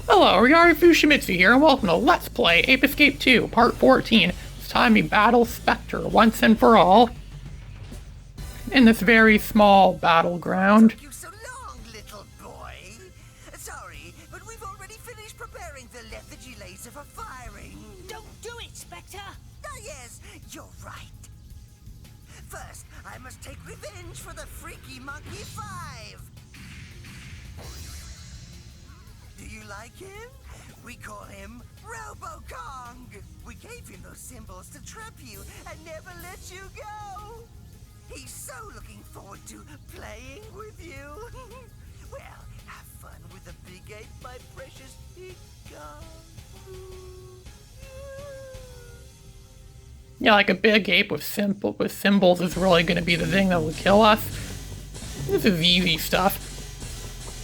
Hello, Ryari Fushimitsu here, and welcome to Let's Play Ape Escape 2, Part 14. It's time we battle Specter once and for all in this very small battleground. Took you so long, little boy. Sorry, but we've already finished preparing the lethargy laser for firing. Don't do it, Specter! Ah, yes, you're right. First, I must take revenge for the Freaky Monkey 5. Do you like him? We call him Robokong. We gave him those symbols to trap you and never let you go. He's so looking forward to playing with you. Well, have fun with the big ape, my precious Pika. Yeah, like a big ape with symbols is really going to be the thing that will kill us. This is easy stuff.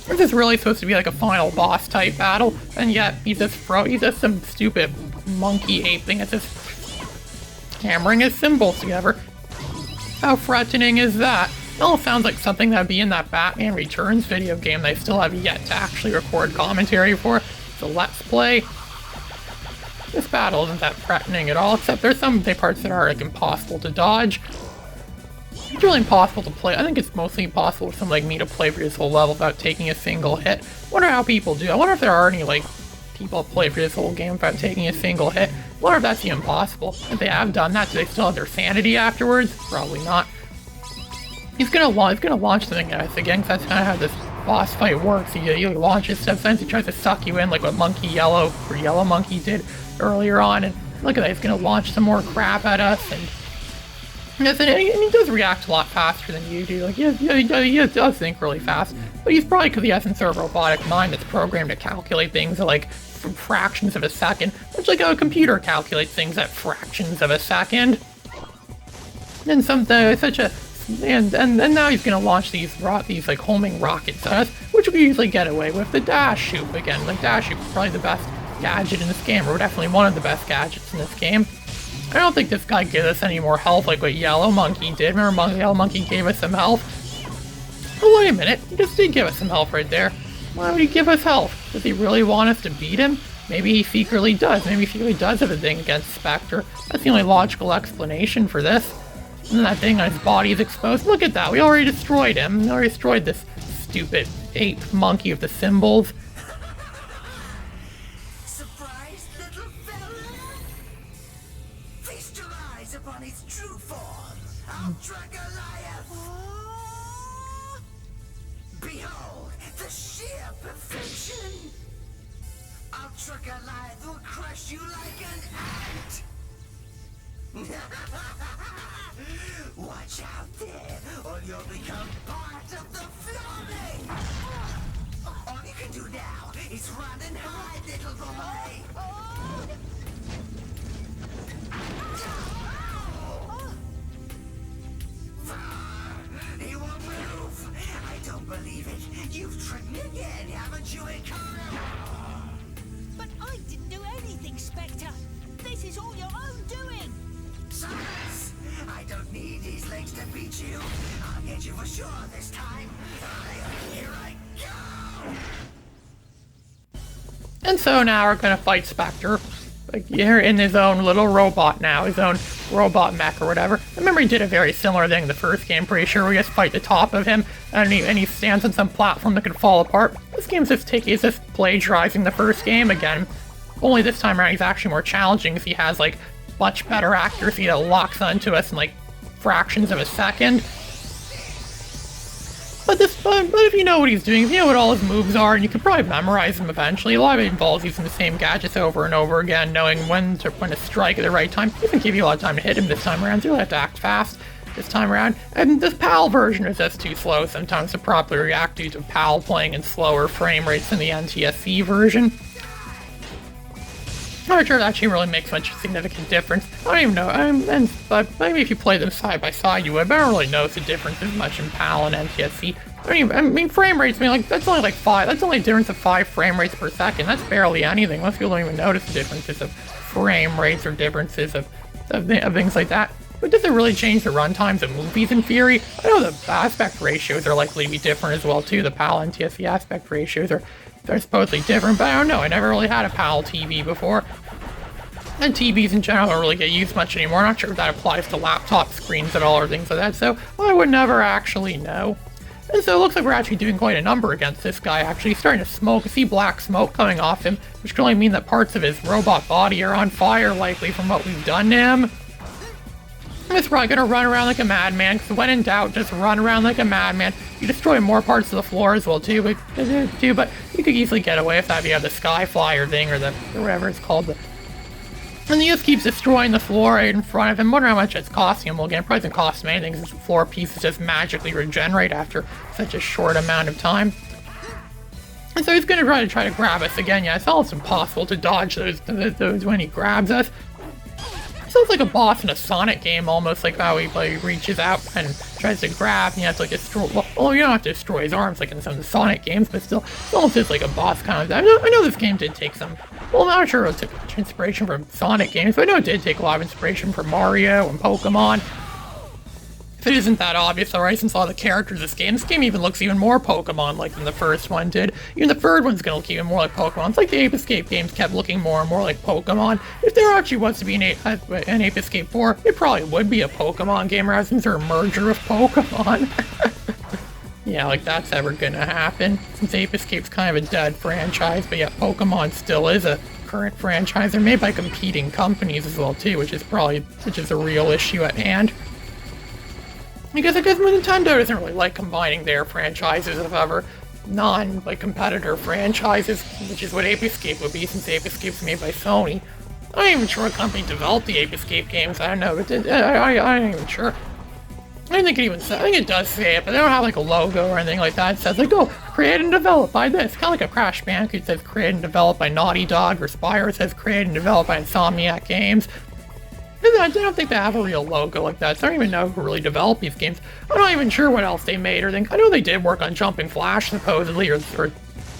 This is really supposed to be like a final boss type battle, and yet he's just some stupid monkey ape thing that's just hammering his symbols together. How threatening is that? It all sounds like something that would be in that Batman Returns video game they still have yet to actually record commentary for. So let's play. This battle isn't that threatening at all, except there's some parts that are like impossible to dodge. It's really impossible to play. I think it's mostly impossible for someone like me to play through this whole level without taking a single hit. Wonder how people do. I wonder if there are any like people play through this whole game without taking a single hit. Wonder if that's even possible. If they have done that, do they still have their sanity afterwards? Probably not. He's gonna launch something at us again, because that's kind of how this boss fight works. He launches stuff, sometimes he tries to suck you in, like what Yellow Monkey did earlier on. And look at that, he's gonna launch some more crap at us. And yes, and he does react a lot faster than you do. Like, he does think really fast. But he's probably because he hasn't sort of robotic mind that's programmed to calculate things at like fractions of a second. Much like how a computer calculates things at fractions of a second. And and now he's gonna launch these like homing rockets at us, which we usually get away with. The dash shoot again. Like dash shoot is probably the best gadget in this game, or definitely one of the best gadgets in this game. I don't think this guy gives us any more health like what Yellow Monkey did. Remember Yellow Monkey gave us some health? Oh, wait a minute. He just did give us some health right there. Why would he give us health? Does he really want us to beat him? Maybe he secretly does. Maybe he secretly does have a thing against Specter. That's the only logical explanation for this. And then that thing on his body is exposed. Look at that. We already destroyed him. We already destroyed this stupid ape monkey with the symbols. Upon its true form, Ultra Goliath! Behold, the sheer perfection! Ultra Goliath will crush you like an ant! Watch out there, or you'll become part of the flooding! All you can do now is run and hide, little boy! He won't move! I don't believe it! You've tricked me again, haven't you, Ikara? But I didn't do anything, Specter! This is all your own doing! Silence! I don't need these legs to beat you! I'll get you for sure this time! Here I go! And so now we're gonna fight Specter. Like, here in his own little robot now, his own robot mech or whatever. I remember he did a very similar thing in the first game, pretty sure. We just fight the top of him, and he stands on some platform that could fall apart. This game's just plagiarizing the first game again. Only this time around he's actually more challenging, because he has, like, much better accuracy that locks onto us in, like, fractions of a second. But if you know what he's doing, if you know what all his moves are, and you could probably memorize them eventually. A lot of it involves using the same gadgets over and over again, knowing when to strike at the right time. It doesn't give you a lot of time to hit him this time around, so you'll have to act fast this time around. And this PAL version is just too slow sometimes to properly react due to PAL playing in slower frame rates than the NTSC version. I'm not sure it actually really makes much significant difference. I don't even know. But maybe if you play them side by side, you would. But I don't really notice the difference as much in PAL and NTSC. I mean, frame rates. I mean, like that's only like 5. That's only a difference of 5 frame rates per second. That's barely anything. Most people don't even notice the differences of frame rates or differences of things like that. But does it really change the runtimes of movies in theory? I know the aspect ratios are likely to be different as well too. The PAL and TSC aspect ratios are they're supposedly different, but I don't know. I never really had a PAL TV before. And TVs in general don't really get used much anymore. I'm not sure if that applies to laptop screens at all or things like that, so I would never actually know. And so it looks like we're actually doing quite a number against this guy, actually. He's starting to smoke. I see black smoke coming off him, which can only mean that parts of his robot body are on fire, likely, from what we've done to him. He's probably gonna run around like a madman, because when in doubt, just run around like a madman. You destroy more parts of the floor as well, too, but you could easily get away with that if you have the sky flyer thing, or whatever it's called. And he just keeps destroying the floor right in front of him. I wonder how much it's costing him. Well, again, it probably doesn't cost him anything, because the floor pieces just magically regenerate after such a short amount of time. And so he's gonna try to grab us again. Yeah, it's almost impossible to dodge those when he grabs us. Sounds like a boss in a Sonic game, almost, like how he reaches out and tries to grab, and you have to like destroy. Well, you don't have to destroy his arms like in some of the Sonic games, but still, it almost is like a boss kind of thing. I know this game did take some. Well, I'm not sure it took much inspiration from Sonic games, but I know it did take a lot of inspiration from Mario and Pokemon. If it isn't that obvious, alright, since all the characters in this game even looks even more Pokemon-like than the first one did. Even the third one's gonna look even more like Pokemon. It's like the Ape Escape games kept looking more and more like Pokemon. If there actually was to be an Ape Escape 4, it probably would be a Pokemon game, rather than a merger of Pokemon. Yeah, like that's ever gonna happen, since Ape Escape's kind of a dead franchise, but yeah, Pokemon still is a current franchise. They're made by competing companies as well, too, which is a real issue at hand. Because Nintendo doesn't really like combining their franchises with other competitor franchises, which is what Ape Escape would be, since Ape Escape's made by Sony. I'm not even sure what company developed the Ape Escape games. I don't know, but I'm not even sure. I don't think it even says. I think it does say it, but they don't have like a logo or anything like that. It says like, oh, created and developed by this. Kind of like a Crash Bandicoot says created and developed by Naughty Dog, or Spyro says created and developed by Insomniac Games. I don't think they have a real logo like that, so I don't even know who really developed these games. I'm not even sure what else they made or think. I know they did work on Jumping Flash, supposedly, or I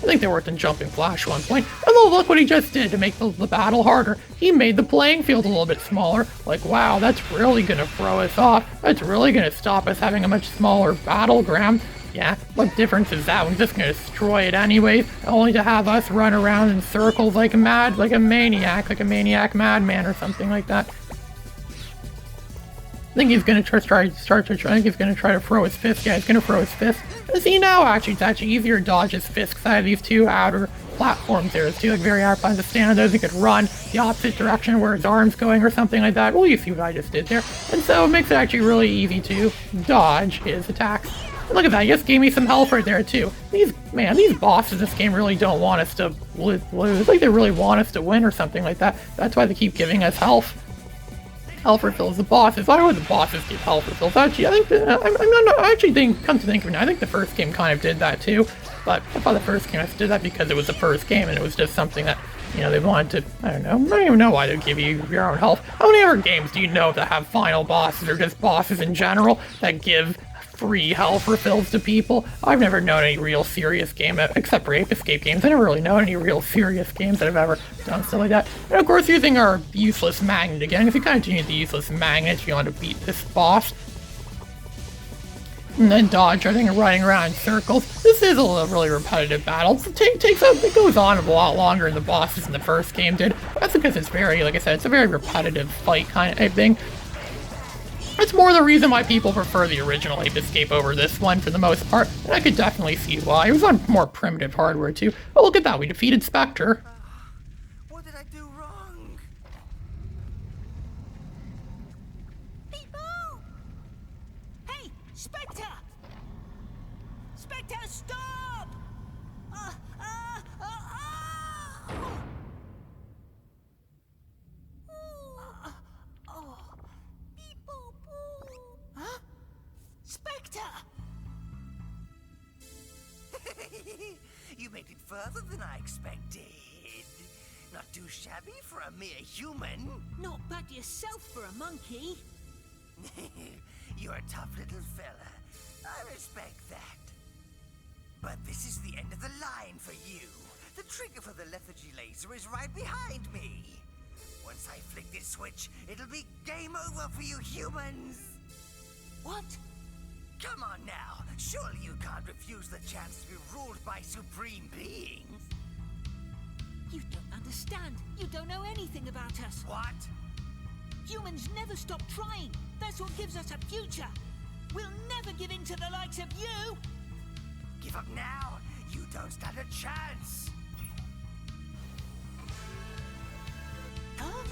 think they worked on Jumping Flash at one point. And look what he just did to make the battle harder. He made the playing field a little bit smaller. Like, wow, that's really gonna throw us off. That's really gonna stop us having a much smaller battleground. Yeah, what difference is that? I'm just gonna destroy it anyways, only to have us run around in circles like a maniac madman or something like that. I think he's gonna try to throw his fist. Yeah, he's gonna throw his fist. And see now, actually, it's actually easier to dodge his fist because I have these two outer platforms there. There's two like very outer platforms to stand on those. He could run the opposite direction where his arm's going or something like that. Well, you see what I just did there. And so it makes it actually really easy to dodge his attacks. And look at that, he just gave me some health right there too. These bosses in this game really don't want us to lose. It's like they really want us to win or something like that. That's why they keep giving us health. Health refills. The bosses. Why would the bosses give health refills? Actually, I think come to think of it now, I think the first game kind of did that too. But I thought the first game did that because it was the first game and it was just something that, they wanted to, I don't even know why they'd give you your own health. How many other games do you know that have final bosses or just bosses in general that give free health refills to people? I've never known any real serious game, except for Ape Escape games. I never really known any real serious games that have ever done stuff like that. And of course, using our useless magnet again, if you kind of do need the useless magnet if you want to beat this boss. And then dodge everything and running around in circles. This is a really repetitive battle. It goes on a lot longer than the bosses in the first game did. That's because it's very, like I said, it's a very repetitive fight kind of thing. That's more the reason why people prefer the original Ape Escape over this one for the most part, and I could definitely see why. It was on more primitive hardware too. Oh, look at that, we defeated Specter. What did I do wrong? Beep-boo! Hey, Specter! Specter, stop! Huh? Specter! You made it further than I expected. Not too shabby for a mere human. Not bad yourself for a monkey. You're a tough little fella. I respect that. But this is the end of the line for you. The trigger for the lethargy laser is right behind me. Once I flick this switch, it'll be game over for you humans. What? Come on now. Surely you can't refuse the chance to be ruled by supreme beings. understand. You don't know anything about us. What? Humans never stop trying. That's what gives us a future. We'll never give in to the likes of you. Give up now. You don't stand a chance. Huh?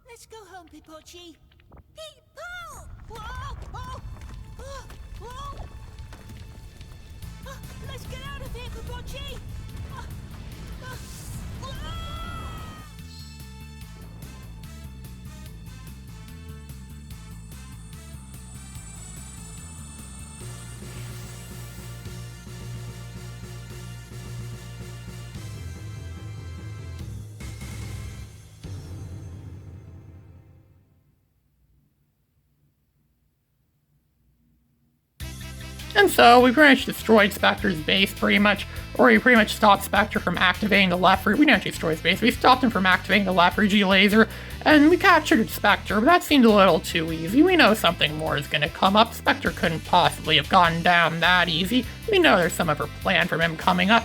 Let's go home, Pipochi. People! Whoa! Oh! Oh! Whoa! Oh, let's get out of here, Pipochi! Oh, oh, whoa! And so we pretty much destroyed Specter's base pretty much, or we pretty much stopped Specter from activating the left, we didn't actually destroy his base, we stopped him from activating the Leveragey laser, and we captured Specter, but that seemed a little too easy. We know something more is going to come up. Specter couldn't possibly have gone down that easy. We know there's some other plan from him coming up.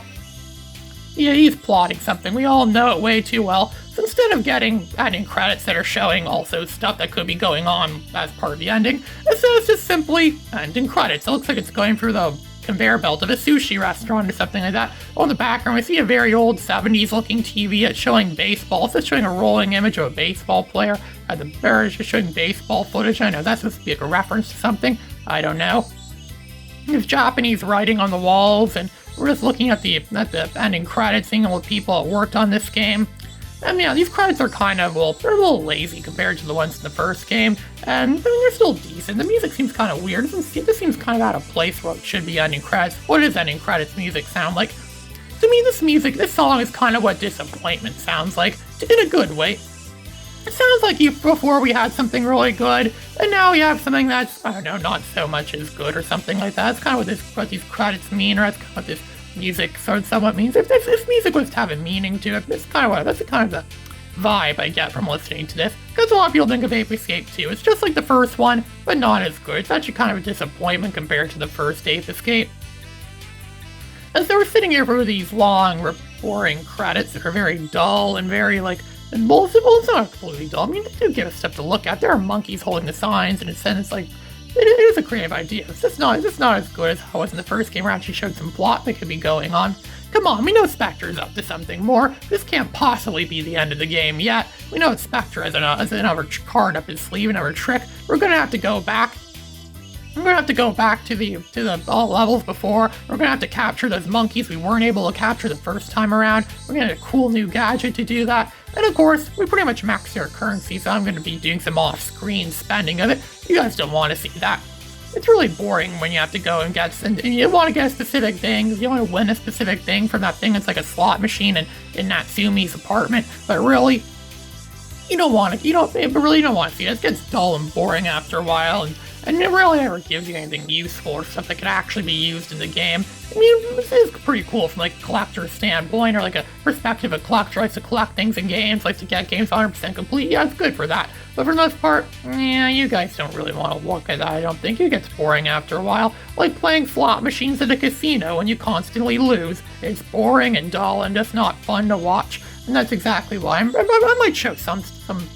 Yeah, he's plotting something. We all know it way too well. So instead of getting ending credits that are showing also stuff that could be going on as part of the ending, it's just simply ending credits. It looks like it's going through the conveyor belt of a sushi restaurant or something like that. On the background, we see a very old 70s looking TV. It's showing baseball. It's just showing a rolling image of a baseball player. At the very, it's just showing baseball footage. I know that's supposed to be like a reference to something. I don't know. There's Japanese writing on the walls, and we're just looking at the ending credits, seeing all the people that worked on this game. And yeah, these credits are kind of, well, they're a little lazy compared to the ones in the first game, and I mean, they're still decent. The music seems kind of weird. This seems kind of out of place where it should be ending credits. What does ending credits music sound like? To me, this song is kind of what disappointment sounds like, in a good way. It sounds like before we had something really good, and now we have something that's, I don't know, not so much as good or something like that. That's kind of what these credits mean, or that's kind of what this music sort of somewhat means. If music was to have a meaning to it, that's kind of the vibe I get from listening to this. Because a lot of people think of Ape Escape 2. It's just like the first one, but not as good. It's actually kind of a disappointment compared to the first Ape Escape. And so we're sitting here for these long, boring credits that are very dull and very well, it's not completely dull. I mean, they do give us stuff to look at. There are monkeys holding the signs, and it's like, it is a creative idea. It's just not as good as how it was in the first game, where it actually showed some plot that could be going on. Come on, we know Specter's up to something more. This can't possibly be the end of the game yet. We know Specter has another card up his sleeve, another trick. We're gonna have to go back. We're gonna have to go back to the all levels before. We're gonna have to capture those monkeys we weren't able to capture the first time around. We're gonna get a cool new gadget to do that. And of course, we pretty much maxed our currency, so I'm gonna be doing some off-screen spending of it. You guys don't want to see that. It's really boring when you have to go and you want to get a specific thing. You want to win a specific thing from that thing. It's like a slot machine in Natsumi's apartment, but really, you don't want to. You don't want to see it. It gets dull and boring after a while, and it really never gives you anything useful or stuff that can actually be used in the game. I mean, this is pretty cool from like a collector's standpoint, or like a perspective of a collector likes to collect things in games, likes to get games 100% complete. Yeah, it's good for that. But for the most part, yeah, you guys don't really want to look at that, I don't think. It gets boring after a while. Like playing slot machines at a casino and you constantly lose. It's boring and dull and just not fun to watch. And that's exactly why I might show some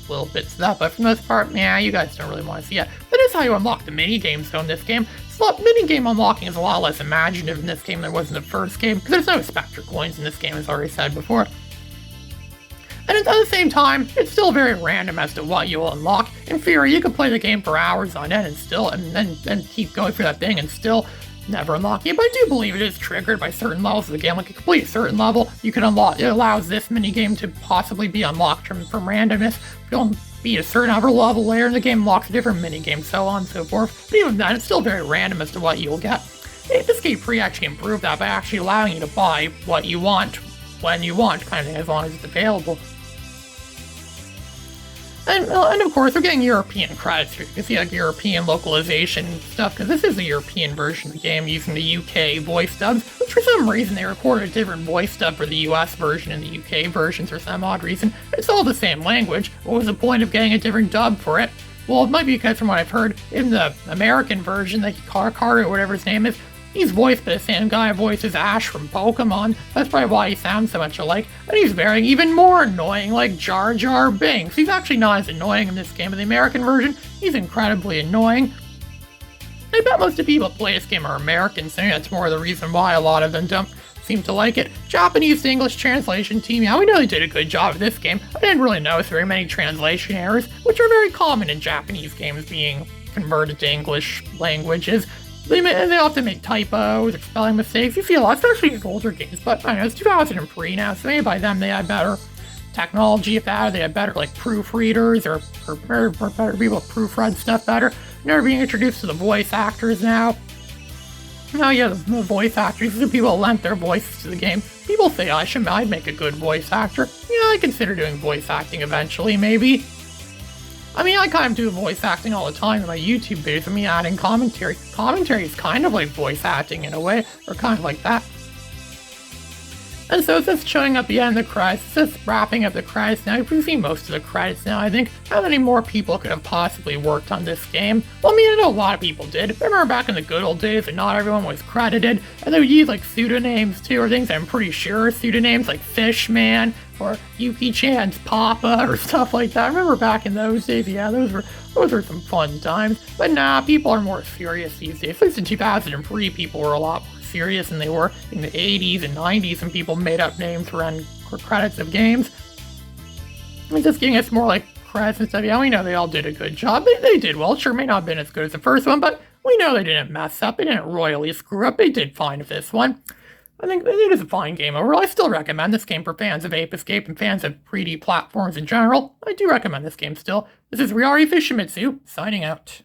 little bits of that, but for the most part, yeah, you guys don't really want to see it. That is how you unlock the mini-games, though, in this game. Mini-game unlocking is a lot less imaginative in this game than it was in the first game, because there's no Specter coins in this game, as already said before. And at the same time, it's still very random as to what you will unlock. In theory, you could play the game for hours on end and still, and keep going through that thing and still never unlock it, but I do believe it is triggered by certain levels of the game. Like a complete certain level, you can unlock. It allows this minigame to possibly be unlocked from randomness. If you don't beat a certain other level later in the game, unlocks a different minigame, so on and so forth. But even then, it's still very random as to what you'll get. Ape Escape 3 actually improved that by actually allowing you to buy what you want when you want, kind of thing, as long as it's available. And of course, we're getting European credits here. You can see like European localization stuff, because this is the European version of the game using the UK voice dubs, which for some reason they recorded a different voice dub for the US version and the UK versions for some odd reason. It's all the same language. What was the point of getting a different dub for it? Well, it might be because from what I've heard, in the American version, like Carter or whatever his name is, he's voiced by the same guy who voices Ash from Pokemon. That's probably why he sounds so much alike. And he's very even more annoying, like Jar Jar Binks. He's actually not as annoying in this game. In the American version, he's incredibly annoying. I bet most of the people who play this game are Americans, and that's more of the reason why a lot of them don't seem to like it. Japanese to English translation team, yeah, we know they did a good job of this game. I didn't really notice very many translation errors, which are very common in Japanese games being converted to English languages. They often make typos or spelling mistakes. You see a lot, especially in older games, but I don't know, it's 2003 now, so maybe by then they had better technology if that, or they had better like proofreaders or better people proofread stuff better. And they're being introduced to the voice actors now. Oh yeah, the voice actors, the people that lent their voices to the game. People say I'd make a good voice actor. Yeah, I consider doing voice acting eventually, maybe. I mean, I kind of do voice acting all the time in my YouTube videos, me adding commentary. Commentary is kind of like voice acting in a way, or kind of like that. And so it's just showing up the end of the credits, it's just wrapping up the credits now. We've seen most of the credits now, I think. How many more people could have possibly worked on this game? Well, I mean, I know a lot of people did. I remember back in the good old days when not everyone was credited, and they would use like pseudonyms too, or things I'm pretty sure are pseudonyms, like Fishman, or Yuki-chan's Papa, or stuff like that. I remember back in those days, yeah, those were some fun times. But nah, people are more serious these days. At least in 2003, people were a lot more serious than they were in the 80s and 90s, and people made up names for credits of games. It's just giving us more like credits and stuff. Yeah, we know they all did a good job. They did well. Sure, may not have been as good as the first one, but we know they didn't mess up. They didn't royally screw up. They did fine with this one. I think it is a fine game overall. I still recommend this game for fans of Ape Escape and fans of 3D platforms in general. I do recommend this game still. This is Ryari Fishimitsu, signing out.